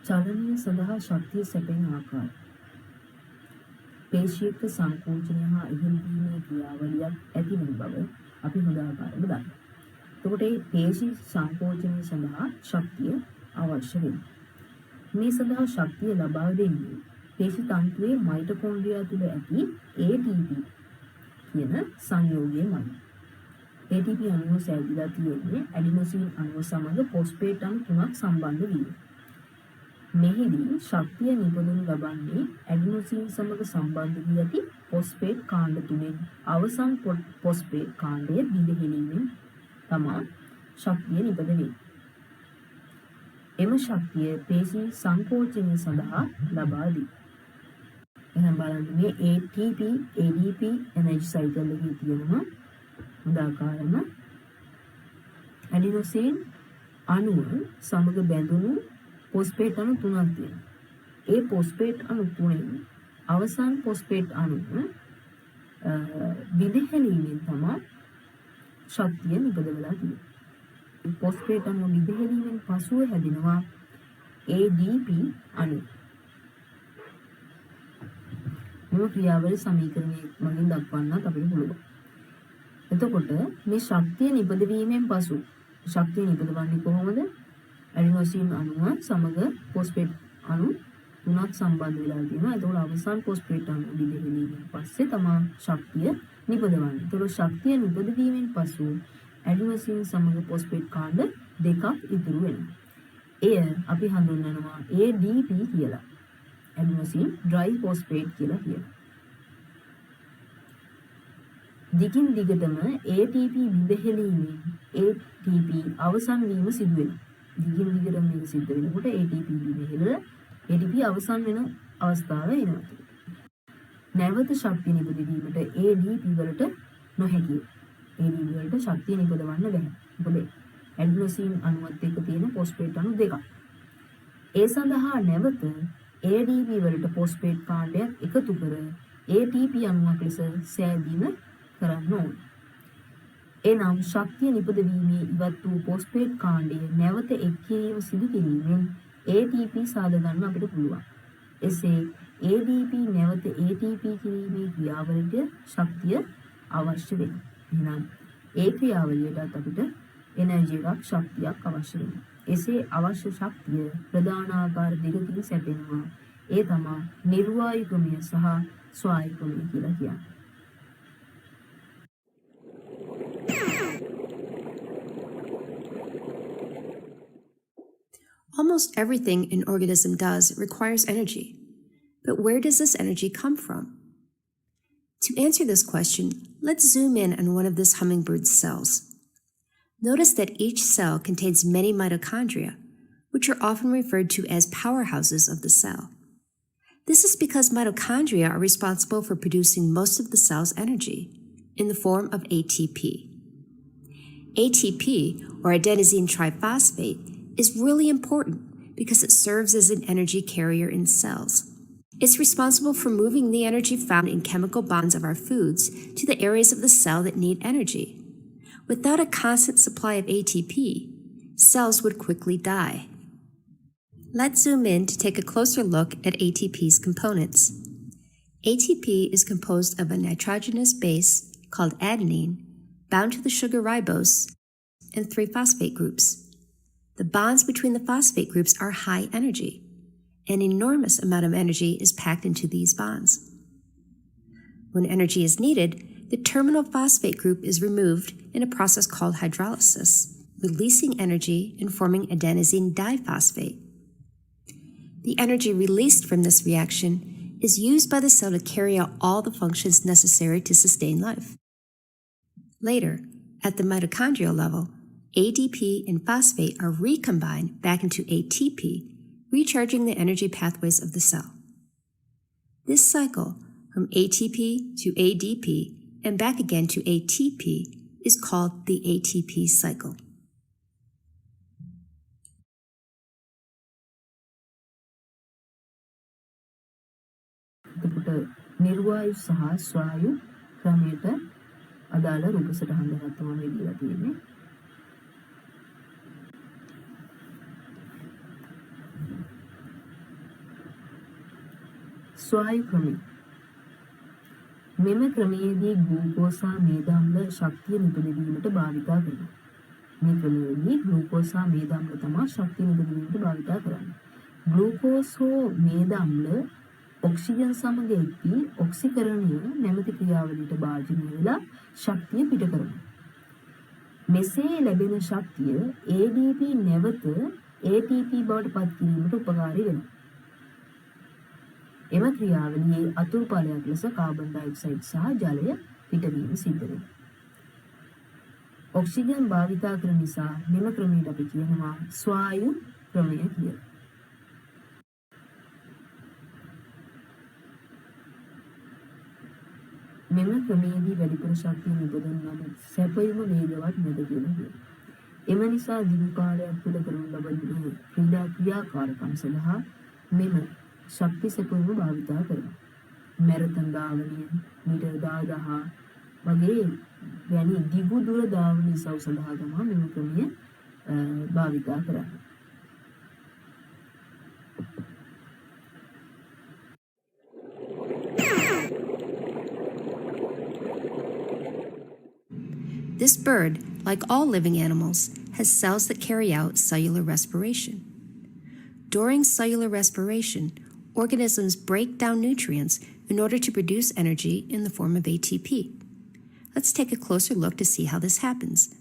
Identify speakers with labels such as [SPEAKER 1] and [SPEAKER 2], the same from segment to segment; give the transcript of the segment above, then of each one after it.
[SPEAKER 1] චලනය සඳහා ශක්තිය සැපෙන ආකාරය. පේශීක සංකෝචනය හා ඉහළවීමේ ක්‍රියාවලියක් ඇති වෙන බව අපි හොඳ ආකාරව දන්නවා. එතකොට මේ පේශී සංකෝචනය සඳහා ශක්තිය අවශ්‍ය වෙනවා. මේ සඳහා ශක්තිය ලබා දෙන්නේ පේශී තන්තුවේ මයිටොකොන්ඩ්‍රියා තුළ ඇති ATP කියන සංයෝගයමයි. ATP අණුව සැදිලා තියෙන්නේ ඇඩිනෝසින් අණුව සමග ෆොස්ෆේට් අණු තුනක් සම්බන්ධ වීම. මෙහිදී ශක්තිය නිපදවනු ලබන්නේ ඇඩිනෝසින් සමග සම්බන්ධ වී ඇති ෆොස්ෆේට් කාණ්ඩ තුනෙන් අවසන් ෆොස්ෆේට් කාණ්ඩය බිඳහෙලීමෙන් තමයි ශක්තිය නිපද වෙන්නේ. එම ශක්තිය පේශී සංකෝචනය සඳහා ලබා දී. එහෙනම් බලන්න මේ ATP ADP එනර්ජි සයිකල් එකේ තියෙනවා උදාහරණ ඇඩිනෝසින් අණුව සමග බැඳුණු ෆොස්ෆේට් අණු තුනක් තියෙනවා. ඒ ෆොස්ෆේට් අණු තුනෙන් අවසන් ෆොස්ෆේට් අණුව විදහැලීමෙන් තමයි ශක්තිය නිපදවලා තියෙන්නේ. ෆොස්ෆේට් අණු විදහැලීමෙන් පසුව හැදෙනවා ADP අණු. මේ ක්‍රියාවලිය සමීකරණය මගින් දක්වන්නත් අපිට පුළුවන්. එතකොට මේ ශක්තිය නිපදවීමෙන් පසු ශක්තිය නිපදවන්නේ කොහොමද? ඇඩිනෝසින් අණුව සමග ෆොස්ෆේට් අණු තුනක් සම්බන්ධ වෙලා තියෙනවා. එතකොට අවසන් ෆොස්ෆේට් අණු විදහැලීමෙන් පස්සේ තමයි ශක්තිය නිපදවන්නේ. එතකොට ශක්තිය නිපදවීමෙන් පසු ඇඩිනෝසින් සමග ෆොස්ෆේට් කාණ්ඩ දෙකක් ඉතුරු වෙනවා. එය අපි හඳුන්වනවා ADP කියලා. ඇඩිනෝසින් ඩ්‍රයිෆොස්ෆේට් කියලා කියනවා. දිගින් දිගටම ATP විදහැලීමෙන් ATP අවසන් වීම සිදු වෙනවා. දිගින් දිගටම මේක සිද්ධ වෙනකොට ATP විදහැලලා ATP අවසන් වෙන අවස්ථාව එනවා. නැවත ශක්තිය නිපදවීමට ADP වලට නොහැකියි. ADP වලට ශක්තිය නිපදවන්න බැහැ. මොකද ඇඩිනෝසින් අණුවත් එක්ක තියෙන ෆොස්ෆේට් අණු දෙකක්. ඒ සඳහා නැවත ADP වලට ෆොස්ෆේට් කාණ්ඩයක් එකතු කර ATP අණුවක් ලෙස සෑදීම කරන්න ඕනේ. එනම් ශක්තිය නිපදවීමේ ඉවත් වූ ෆොස්ෆේට් කාණ්ඩය නැවත එක්කිරීම සිදු කිරීමෙන් ATP සාද ගන්න අපිට පුළුවන්. එසේ ADP නැවත ATP කිරීමේ ක්‍රියාවලියට ශක්තිය අවශ්‍ය වෙනවා. එහෙනම් ඒ ක්‍රියාවලියටත් අපිට එනර්ජි එකක් ශක්තියක් අවශ්‍ය වෙනවා. එසේ අවශ්‍ය ශක්තිය ප්‍රධාන ආකාර දෙකකින් සැපෙනවා. ඒ තමයි නිර්වායුකමය සහ ස්වායුකමය කියලා කියන්නේ.
[SPEAKER 2] Almost everything an organism does requires energy. But where does this energy come from? To answer this question, let's zoom in on one of this hummingbird's cells. Notice that each cell contains many mitochondria, which are often referred to as powerhouses of the cell. This is because mitochondria are responsible for producing most of the cell's energy in the form of ATP. ATP, or adenosine triphosphate, is really important because it serves as an energy carrier in cells. It's responsible for moving the energy found in chemical bonds of our foods to the areas of the cell that need energy. Without a constant supply of ATP, cells would quickly die. Let's zoom in to take a closer look at ATP's components. ATP is composed of a nitrogenous base called adenine, bound to the sugar ribose, and 3 phosphate groups. The bonds between the phosphate groups are high energy. An enormous amount of energy is packed into these bonds. When energy is needed, the terminal phosphate group is removed in a process called hydrolysis, releasing energy and forming adenosine diphosphate. The energy released from this reaction is used by the cell to carry out all the functions necessary to sustain life. Later, at the mitochondrial level, ADP and phosphate are recombined back into ATP, recharging the energy pathways of the cell. This cycle, from ATP to ADP and back again to ATP, is called the ATP cycle.
[SPEAKER 1] නිර්වායු සහ ස්වායු ක්‍රමයට අදාළ රූප සටහන් දෙකක් තමයි දීලා තියෙන්නේ. ස්වායු ක්‍රමය. මෙම ක්‍රමයේදී ග්ලූකෝස් සහ මේද අම්ල ශක්තිය නිපදවීමට භාවිතා කරනවා. මේ ක්‍රමයේදී ග්ලූකෝස් සහ මේද අම්ල තමයි ශක්තිය නිපදවීමට භාවිතා කරන්නේ. ග්ලූකෝස් හෝ මේද අම්ල ඔක්සිජන් සමග එක්වී ඔක්සිකරණය නැමැති ක්‍රියාවලියට භාජනය වෙලා ශක්තිය පිට කරනවා. මෙසේ ලැබෙන ශක්තිය ADP නැවත ATP බවට පත් කිරීමට උපකාරී වෙනවා. එම ක්‍රියාවලියේ අතුරු ඵලයක් ලෙස කාබන් ඩයොක්සයිඩ් සහ ජලය පිටවීම සිද්ධ වෙනවා. ඔක්සිජන් භාවිතා කරන නිසා මෙම ක්‍රමයට අපි කියනවා ස්වායු ක්‍රමය කියලා. මෙම ක්‍රමයේදී වැඩිපුර ශක්තිය නිපදවන නම් සැපයුම වේගවත් නැද කියලා කියනවා. එම නිසා දිගු කාලයක් තුළ කරන ලබන ක්‍රියාකාරකම් සඳහා මෙම ශක්ති සැපයුම භාවිතා කරනවා. මැරතන් ධාවනය, මීටර් 10000 වගේ වැනි දිගු දුර ධාවන ඉසව් සඳහා තමයි මෙම ක්‍රමය භාවිතා කරන්නේ.
[SPEAKER 2] This bird, like all living animals, has cells that carry out cellular respiration. During cellular respiration, organisms break down nutrients in order to produce energy in the form of ATP. Let's take a closer look to see how this happens.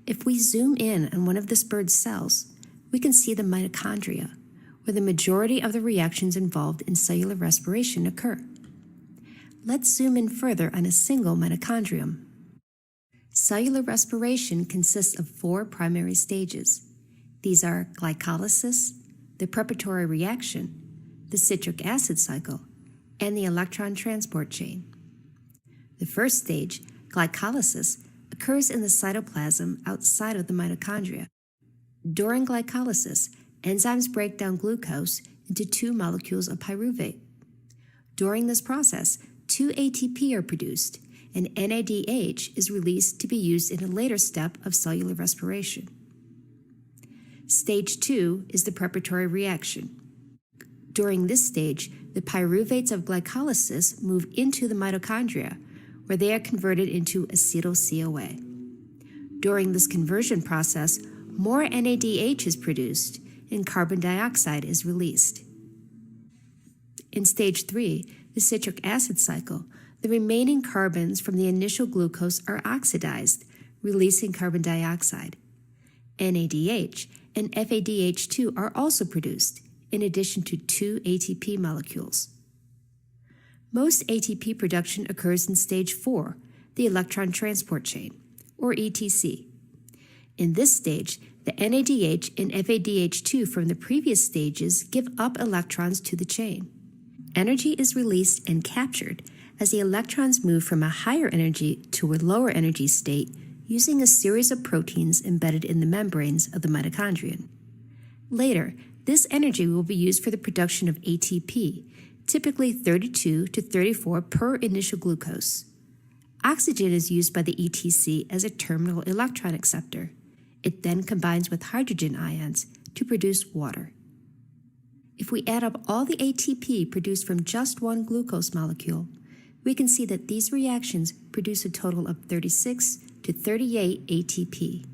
[SPEAKER 2] If we zoom in on one of this bird's cells, we can see the mitochondria, where the majority of the reactions involved in cellular respiration occur. Let's zoom in further on a single mitochondrium. Cellular respiration consists of 4 primary stages. These are glycolysis, the preparatory reaction, the citric acid cycle, and the electron transport chain. The first stage, glycolysis, occurs in the cytoplasm outside of the mitochondria. During glycolysis, enzymes break down glucose into 2 molecules of pyruvate. During this process, 2 ATP are produced, and NADH is released to be used in a later step of cellular respiration. Stage 2 is the preparatory reaction. During this stage, the pyruvates of glycolysis move into the mitochondria, where they are converted into acetyl-CoA. During this conversion process, more NADH is produced and carbon dioxide is released. In stage 3, the citric acid cycle, the remaining carbons from the initial glucose are oxidized, releasing carbon dioxide. NADH and FADH2 are also produced, in addition to 2 ATP molecules. Most ATP production occurs in stage 4, the electron transport chain, or ETC. In this stage, the NADH and FADH2 from the previous stages give up electrons to the chain. Energy is released and captured as the electrons move from a higher energy to a lower energy state using a series of proteins embedded in the membranes of the mitochondrion. Later, this energy will be used for the production of ATP, typically 32 to 34 per initial glucose. Oxygen is used by the ETC as a terminal electron acceptor. It then combines with hydrogen ions to produce water. If we add up all the ATP produced from just one glucose molecule, we can see that these reactions produce a total of 36 to 38 ATP.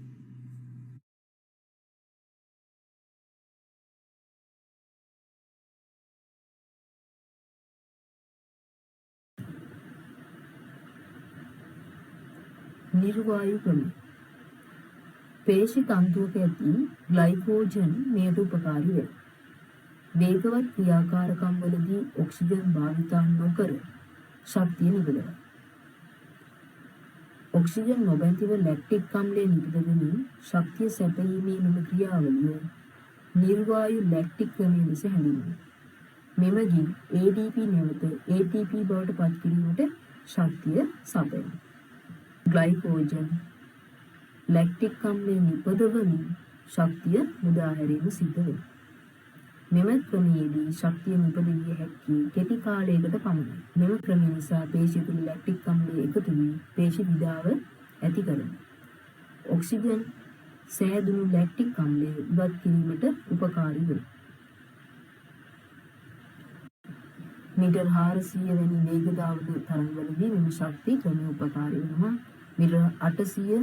[SPEAKER 1] නිර්වායු ක්‍රමය. පේශි තන්තුවක ඇති glycogen මෙයට උපකාරී වේ. වේගවත් ක්‍රියාකාරකම් වලදී oxygen භාවිතා නොකර ශක්තිය නිපදවයි. ඔක්සිජන් නොබැඳිව ලැක්ටික් අම්ලය නිපදවමින් ශක්තිය සැපයීමේ මෙම ක්‍රියාවලිය නිර්වායු ලැක්ටික් ක්‍රමය ලෙස හැඳින්වේ. මෙමගින් ADP නැවත ATP බවට පත් කිරීමට ශක්තිය සපයනවා. ග්ලයිකෝජන් ලැක්ටික් අම්ලය නිපදවමින් ශක්තිය මුදා හැරීම සිද්ධ වෙනවා. මෙම ක්‍රමයේදී ශක්තිය නිපදවිය හැක්කේ කෙටි කාලයකට පමණයි. මෙම ක්‍රමය නිසා පේශිය තුළ ලැක්ටික් අම්ලය එකතු වී පේශි විඩාව ඇති කරනවා. ඔක්සිජන් සෑදුණු ලැක්ටික් අම්ලය ඉවත් කිරීමට උපකාරී වෙනවා. මීටර් 400 වැනි වේගතාවක තරංගවලදී මෙම ශක්තිය ක්‍රමය උපකාරී වෙනවා. මීටර් 800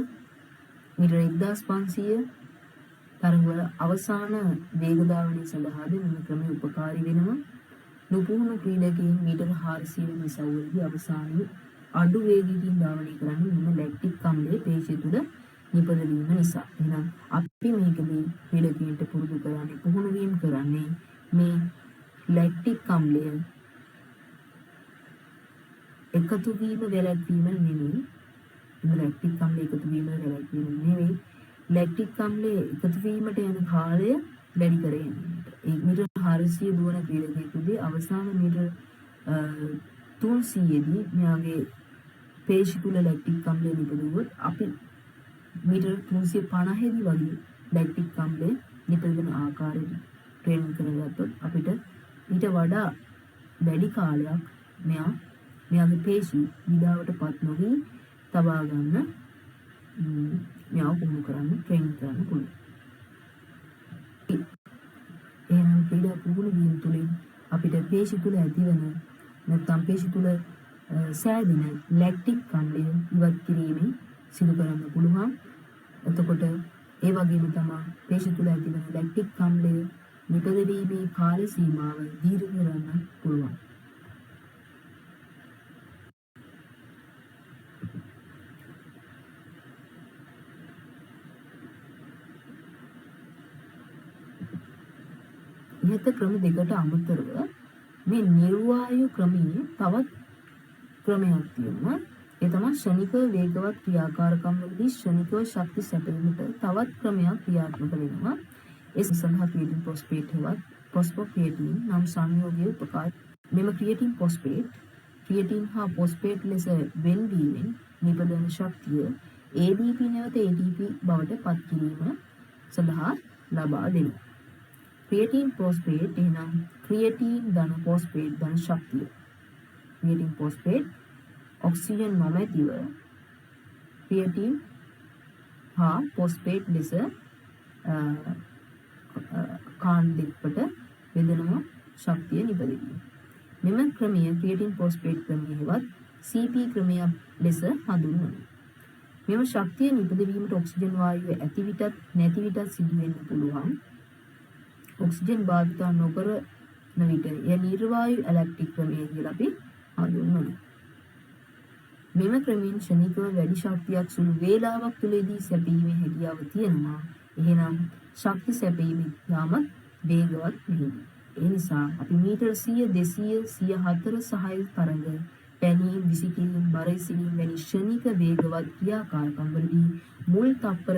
[SPEAKER 1] මීටර් 1500 තරංගවල අවසාන වේගධාවනය සඳහාද මෙම ක්‍රමය උපකාරී වෙනවා. නුපුහුණු ක්‍රීඩකයන් මීටර් 400 වැනි ඉසව්වලදී අවසානයේ අඩු වේගයකින් ධාවනය කරන්නේ මෙම ලැක්ටික් අම්ලයේ පේශිය තුළ නිපදවීම නිසා. එහෙනම් අපි මේකදී ක්‍රීඩකයන්ට පුරුදු කරන්නේ පුහුණු වීම කරන්නේ මේ ලැක්ටික් අම්ලය එකතු වීම වැළැක්වීම නෙමෙයි. මේ ලැක්ටික් අම්ලය එකතු වීම වැළැක්වීම නෙමෙයි. ලැක්ටික් අම්ලය එකතු වීමට යන කාලය වැඩි කර ගැනීමට. ඒ මීටර් 400 දුවන ක්‍රීඩකයෙකුගේ අවසාන මීටර් 300 දී මෙයාගේ පේශි තුල ලැක්ටික් අම්ලය නිපදවුවොත් අපි මීටර් 350 දී වගේ ලැක්ටික් අම්ලය නිපදවන ආකාරයට ට්‍රේන් කරගත්තොත් අපිට ඊට වඩා වැඩි කාලයක් මෙයාගේ පේශි විඩාවටපත් නොවී තබා ගන්න මෙයාව පුහුණු කරන්න ට්‍රේන් කරන්න පුළුවන්. එහෙනම් ක්‍රීඩා පුහුණු වීම තුළින් අපිට පේශි තුල ඇතිවන නැත්නම් පේශි තුල සෑදෙන ලැක්ටික් අම්ලය ඉවත් කිරීමෙන් සිදු කරන්න පුළුවන්. එතකොට ඒ වගේම තමයි පේශි තුල ඇතිවන ලැක්ටික් අම්ලය නිපදවීමේ කාල සීමාව දීර්ඝ කරන්න පුළුවන්. ඉහත ක්‍රම දෙකට අමතරව මේ නිර්වායු ක්‍රමයේ තවත් ක්‍රමයක් තියෙනවා. ඒ තමයි ශනිකව වේගවත් ක්‍රියාකාරකම් වලදී ශනිකව ශක්ති සැපයීමට තවත් ක්‍රමයක් ක්‍රියාත්මක වෙනවා. ඒ සඳහා ක්‍රියේටින් ෆොස්ෆේට් හෙවත් ෆොස්ෆෝක්‍රියේටින් නම් සංයෝගයේ උපකාර. මෙම ක්‍රියේටින් ෆොස්ෆේට් ක්‍රියේටින් හා ෆොස්ෆේට් ලෙස වෙන්වීමෙන් නිපදවන ශක්තිය ADP නැවත ATP බවට පත් කිරීම සඳහා ලබා දෙනවා. ක්‍රියේටින් ෆොස්ෆේට් එහෙනම් ක්‍රියේටින් ධන ෆොස්ෆේට් ධන ශක්තිය. ක්‍රියේටින් ෆොස්ෆේට් ඔක්සිජන් නොමැතිව ක්‍රියේටින් හා ෆොස්ෆේට් ලෙස කාන් දෙකට බෙදෙනවා ශක්තිය නිපදවීම. මෙම ක්‍රමය ක්‍රියේටින් ෆොස්ෆේට් ක්‍රමය හෙවත් CP ක්‍රමය ලෙස හඳුන්වනවා. මෙම ශක්තිය නිපදවීමට ඔක්සිජන් වායුව ඇති විටත් නැති විටත් සිදු වෙන්න පුළුවන්. ඔක්සිජන් භාවිත නොකරන විට එය නිර්වායු ඇලැක්ටික් ක්‍රමය කියලා අපි හඳුන්වනවා. මෙම ක්‍රමයෙන් ශනිකව වැඩි ශක්තියක් සුළු වේලාවක් තුළදී සැපීමේ හැකියාව තියෙනවා. එහෙනම් ශක්ති සැපීම යාමත් වේගවත් නෙවෙයි. ඒ නිසා අපි මීටර් 100 200 104 සහාය තරඟ පැනීම් විසිකිරීම් බර ඉසිරීම් වැනි ශනික වේගවත් ක්‍රියාකාරකම් වලදී මුල් තප්පර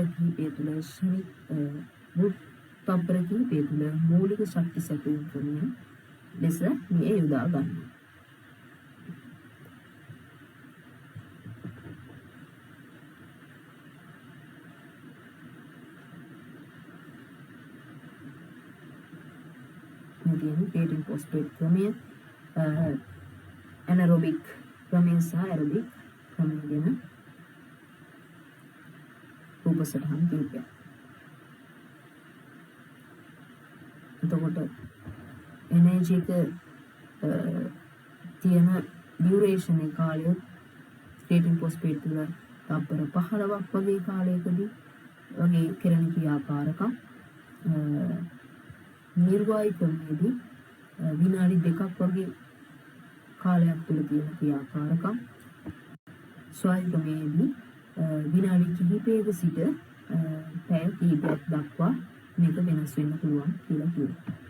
[SPEAKER 1] කිහිපය තුළ මූලික ශක්ති සැපයීම ක්‍රමය ලෙස මේ යොදා ගන්නවා. ක්‍රියේටින් ෆොස්ෆේට් ක්‍රමය ඇනරොබික් ක්‍රමය සහ ඇරොබික් ක්‍රමය ගැන රූපසටහන් කිහිපයක්. එතකොට එනර්ජි එක තියෙන ඩියුරේෂන් එක කාලය ක්‍රියේටින් ෆොස්ෆේට් තුළ තප්පර 15ක් වගේ කාලයකදී වගේ කෙරෙන ක්‍රියාකාරකම් නිර්වායු ක්‍රමයේදී විනාඩි 2ක් වගේ කාලයක් තුළ තියෙන ක්‍රියාකාරකම් ස්වායු ක්‍රමයේදී විනාඩි කිහිපයක සිට පැය කිහිපයක් දක්වා මේක වෙනස් වෙන්න පුළුවන් කියලා කියනවා.